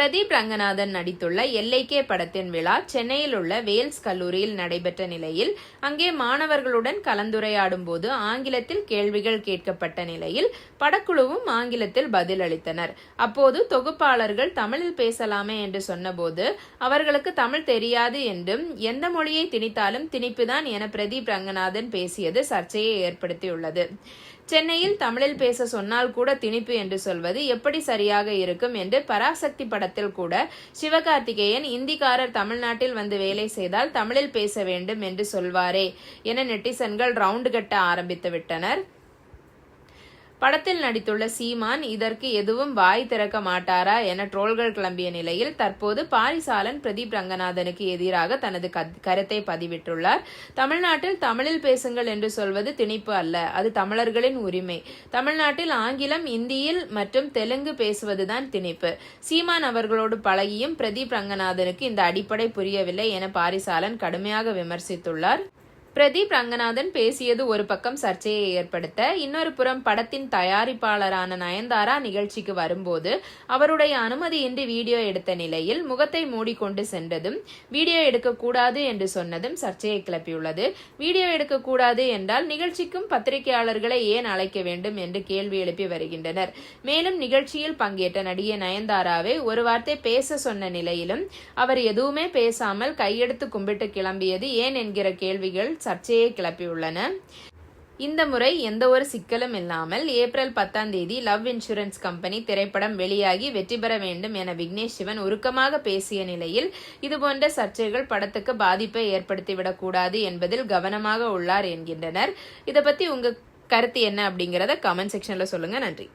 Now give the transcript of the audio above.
பிரதீப் ரங்கநாதன் நடித்துள்ள எல்லைக்கே படத்தின் விழா சென்னையில் உள்ள வேல்ஸ் கல்லூரியில் நடைபெற்ற நிலையில் அங்கே மாணவர்களுடன் கலந்துரையாடும் போது ஆங்கிலத்தில் கேள்விகள் கேட்கப்பட்ட நிலையில் படக்குழுவும் ஆங்கிலத்தில் பதில் அளித்தனர். அப்போது தொகுப்பாளர்கள் தமிழில் பேசலாமே என்று சொன்னபோது அவர்களுக்கு தமிழ் தெரியாது என்றும் எந்த மொழியை திணித்தாலும் திணிப்புதான் என பிரதீப் ரங்கநாதன் பேசியது சர்ச்சையை ஏற்படுத்தியுள்ளது. சென்னையில் தமிழில் பேச சொன்னால் கூட திணிப்பு என்று சொல்வது எப்படி சரியாக இருக்கும் என்று பராசக்தி படத்தில் கூட சிவகார்த்திகேயன் இந்திக்காரர் தமிழ்நாட்டில் வந்து வேலை செய்தால் தமிழில் பேச வேண்டும் என்று சொல்வாரே என நெட்டிசன்கள் ரவுண்டு கட்ட ஆரம்பித்து விட்டனர். படத்தில் நடித்துள்ள சீமான் இதற்கு எதுவும் வாய் திறக்க மாட்டாரா என ட்ரோல்கள் கிளம்பிய நிலையில் தற்போது பாரிசாலன் பிரதீப் ரங்கநாதனுக்கு எதிராக தனது கருத்தை பதிவிட்டுள்ளார். தமிழ்நாட்டில் தமிழில் பேசுங்கள் என்று சொல்வது திணிப்பு அல்ல, அது தமிழர்களின் உரிமை. தமிழ்நாட்டில் ஆங்கிலம், இந்தியில் மற்றும் தெலுங்கு பேசுவதுதான் திணிப்பு. சீமான் அவர்களோடு பழகியும் பிரதீப் ரங்கநாதனுக்கு இந்த அடிப்படை புரியவில்லை என பாரிசாலன் கடுமையாக விமர்சித்துள்ளார். பிரதீப் ரங்கநாதன் பேசியது ஒரு பக்கம் சர்ச்சையை ஏற்படுத்த, இன்னொரு புறம் படத்தின் தயாரிப்பாளரான நயன்தாரா நிகழ்ச்சிக்கு வரும்போது அவருடைய அனுமதியின்றி வீடியோ எடுத்த நிலையில் முகத்தை மூடிக்கொண்டு சென்றதும் வீடியோ எடுக்கக்கூடாது என்று சொன்னதும் சர்ச்சையை கிளப்பியுள்ளது. வீடியோ எடுக்கக்கூடாது என்றால் நிகழ்ச்சிக்கும் பத்திரிகையாளர்களை ஏன் அழைக்க வேண்டும் என்று கேள்வி எழுப்பி வருகின்றனர். மேலும் நிகழ்ச்சியில் பங்கேற்ற நடிகை நயன்தாராவை ஒரு வார்த்தை பேச சொன்ன நிலையிலும் அவர் எதுவுமே பேசாமல் கையெடுத்து கும்பிட்டு கிளம்பியது ஏன் என்கிற கேள்விகள் சர்ச்சையை கிளப்பியுள்ளன. இந்த முறை எந்த ஒரு சிக்கலும் இல்லாமல் ஏப்ரல் 10 லவ் இன்சூரன்ஸ் கம்பெனி திரைப்படம் வெளியாகி வெற்றி பெற வேண்டும் என விக்னேஷ் சிவன் உருக்கமாக பேசிய நிலையில் இதுபோன்ற சர்ச்சைகள் படத்துக்கு பாதிப்பை ஏற்படுத்திவிடக் கூடாது என்பதில் கவனமாக உள்ளார் என்கின்றனர். இதை பத்தி உங்க கருத்து என்ன அப்படிங்கிறத கமெண்ட் செக்ஷன்ல சொல்லுங்க. நன்றி.